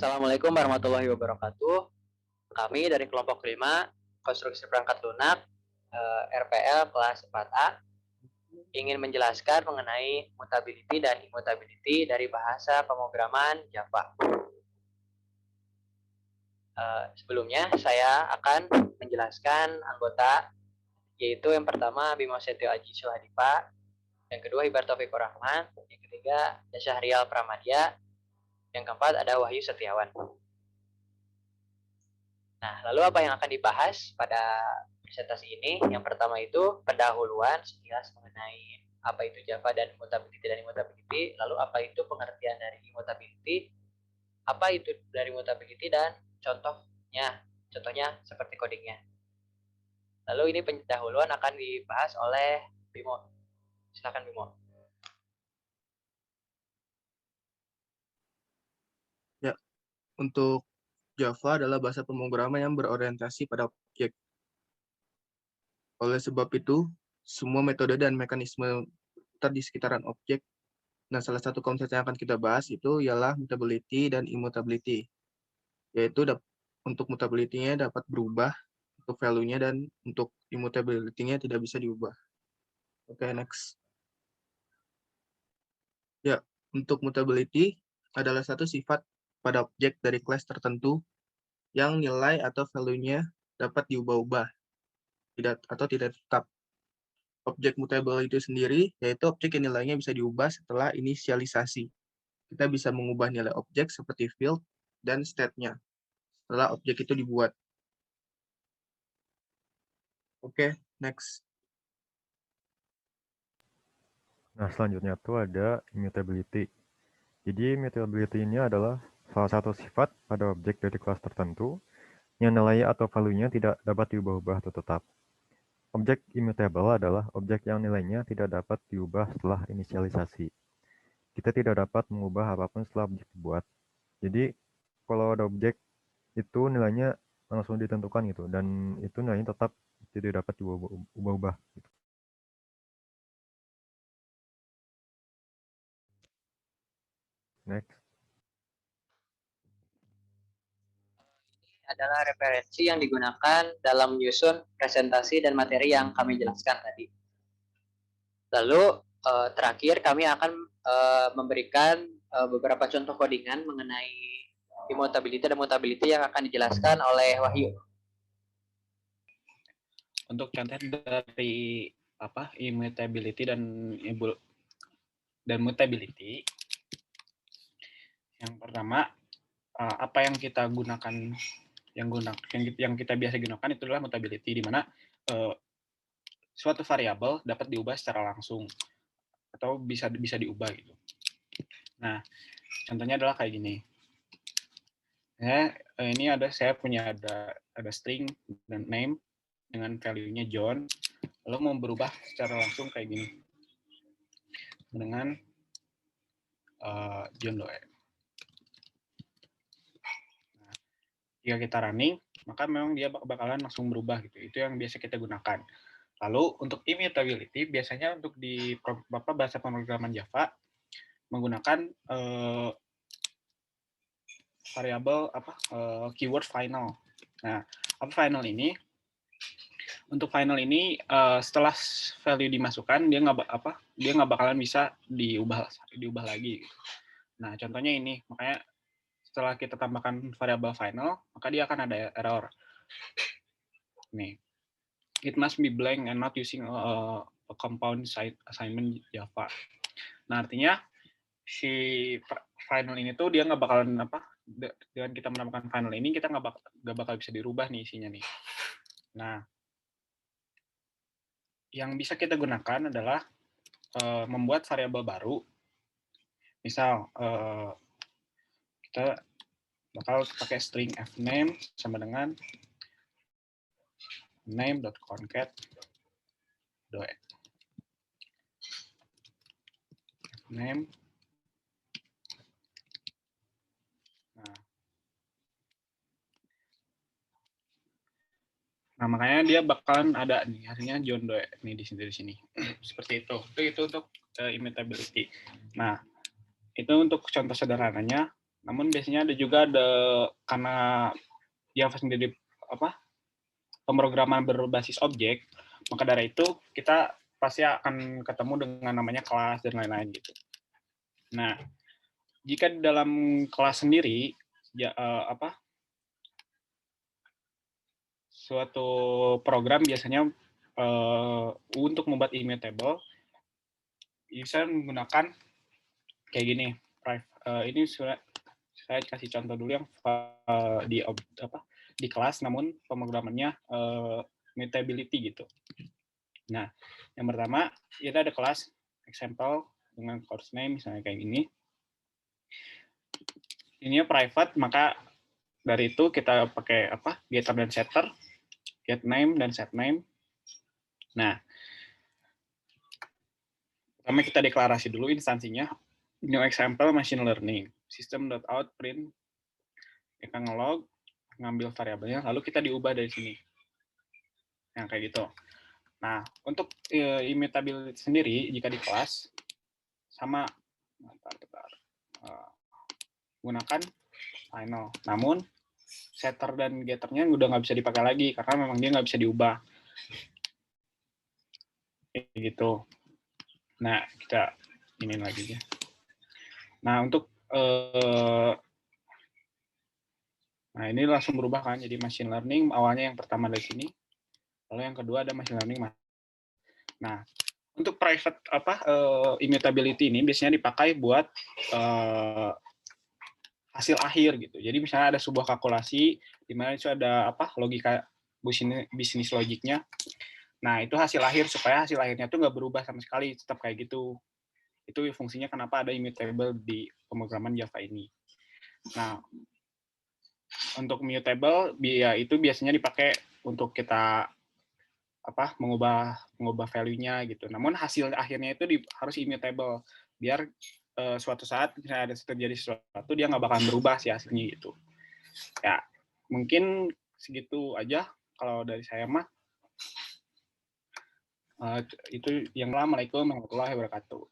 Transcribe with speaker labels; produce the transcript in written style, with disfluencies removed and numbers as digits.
Speaker 1: Assalamualaikum warahmatullahi wabarakatuh. Kami dari kelompok 5 konstruksi perangkat lunak RPL kelas 4A ingin menjelaskan mengenai mutability dan immutability dari bahasa pemrograman Java. Sebelumnya saya akan menjelaskan anggota, yaitu yang pertama Bimo Setio Aji Suhadipa, yang kedua Hibar Taufikur Rahman, yang ketiga Syahrial Pramadya, yang keempat ada Wahyu Setiawan. Nah, lalu apa yang akan dibahas pada presentasi ini? Yang pertama itu pendahuluan sekilas mengenai apa itu Java dan immutability. Lalu apa itu pengertian dari immutability? Apa itu dari mutability dan contohnya seperti codingnya. Lalu ini pendahuluan akan dibahas oleh Bimo. Silakan Bimo.
Speaker 2: Ya, untuk Java adalah bahasa pemrograman yang berorientasi pada objek. Oleh sebab itu, semua metode dan mekanisme di sekitaran objek. Nah, salah satu konsep yang akan kita bahas itu ialah mutability dan immutability. Yaitu untuk mutability-nya dapat berubah untuk value-nya dan untuk immutability-nya tidak bisa diubah. Oke, next. Ya, untuk mutability adalah satu sifat pada objek dari kelas tertentu yang nilai atau value-nya dapat diubah-ubah atau tidak tetap. Objek mutable itu sendiri yaitu objek yang nilainya bisa diubah setelah inisialisasi. Kita bisa mengubah nilai objek seperti field dan state-nya setelah objek itu dibuat. Oke, next.
Speaker 3: Nah, selanjutnya itu ada immutability. Jadi, immutability ini adalah salah satu sifat pada objek dari kelas tertentu yang nilai atau value-nya tidak dapat diubah-ubah atau tetap. Objek immutable adalah objek yang nilainya tidak dapat diubah setelah inisialisasi. Kita tidak dapat mengubah apapun setelah objek dibuat. Jadi, kalau ada objek, itu nilainya langsung ditentukan gitu, dan itu nilainya tetap tidak dapat diubah-ubah. Gitu. Next.
Speaker 1: Adalah referensi yang digunakan dalam menyusun presentasi dan materi yang kami jelaskan tadi. Lalu terakhir kami akan memberikan beberapa contoh codingan mengenai immutability dan mutability yang akan dijelaskan oleh Wahyu.
Speaker 4: Untuk contoh dari immutability dan mutability, yang pertama apa yang kita gunakan yang kita biasa gunakan itu adalah mutability, di mana suatu variabel dapat diubah secara langsung atau bisa diubah gitu. Nah, contohnya adalah kayak gini. Ini saya punya ada string dan name dengan value-nya John, lalu mau berubah secara langsung kayak gini dengan John Doe. Nah, jika kita running, maka memang dia bakalan langsung berubah gitu. Itu yang biasa kita gunakan. Lalu untuk immutability biasanya untuk di bahasa pemrograman Java menggunakan variabel keyword final. Nah, apa final ini? Untuk final ini setelah value dimasukkan dia nggak bakalan bisa diubah lagi. Nah, contohnya ini, makanya setelah kita tambahkan variabel final, maka dia akan ada error. Nih, it must be blank and not using a compound assignment Java. Nah, artinya si final ini tuh dia nggak bakalan dengan kita menambahkan final ini kita nggak bakal bisa dirubah nih isinya nih. Nah, yang bisa kita gunakan adalah membuat variabel baru. Misal kita bakal pakai string fname sama dengan name.concat name. Nah, makanya dia bakalan ada nih hasilnya John Doe nih di sini. Seperti itu. Itu untuk immutability. Nah, itu untuk contoh sederhananya. Namun biasanya ada karena Java sendiri pemrograman berbasis objek, maka dari itu kita pasti akan ketemu dengan namanya kelas dan lain-lain gitu. Nah, jika di dalam kelas sendiri suatu program biasanya untuk membuat immutable bisa menggunakan kayak gini. Ini saya kasih contoh dulu yang di kelas, namun pemrogramannya mutability gitu. Nah, yang pertama kita ada kelas example dengan course name misalnya kayak gini. Ini private, maka dari itu kita pakai getter dan setter, get name dan set name. Nah, pertama kita deklarasi dulu instansinya. New example machine learning system.out print, kita ngelog, ngambil variabelnya, lalu kita diubah dari sini. Yang kayak gitu. Nah, untuk immutability sendiri, jika di kelas, sama, gunakan final. Namun, setter dan getternya udah nggak bisa dipakai lagi, karena memang dia nggak bisa diubah. Kayak gitu. Nah, kita ini lagi ya. Nah, untuk nah ini langsung berubah kan, jadi machine learning awalnya yang pertama dari sini, lalu yang kedua ada machine learning. Nah, untuk private immutability ini biasanya dipakai buat hasil akhir gitu. Jadi misalnya ada sebuah kalkulasi di mana itu ada logika bisnis logiknya. Nah, itu hasil akhir supaya hasil akhirnya tuh nggak berubah sama sekali, tetap kayak gitu. Itu fungsinya kenapa ada immutable di pemrograman Java ini. Nah, untuk mutable ya itu biasanya dipakai untuk kita mengubah value-nya gitu. Namun hasil akhirnya itu harus immutable biar suatu saat misalnya ada terjadi sesuatu dia nggak bakalan berubah sih hasilnya gitu. Ya, mungkin segitu aja kalau dari saya mah. Itu yang Assalamualaikum warahmatullahi wabarakatuh.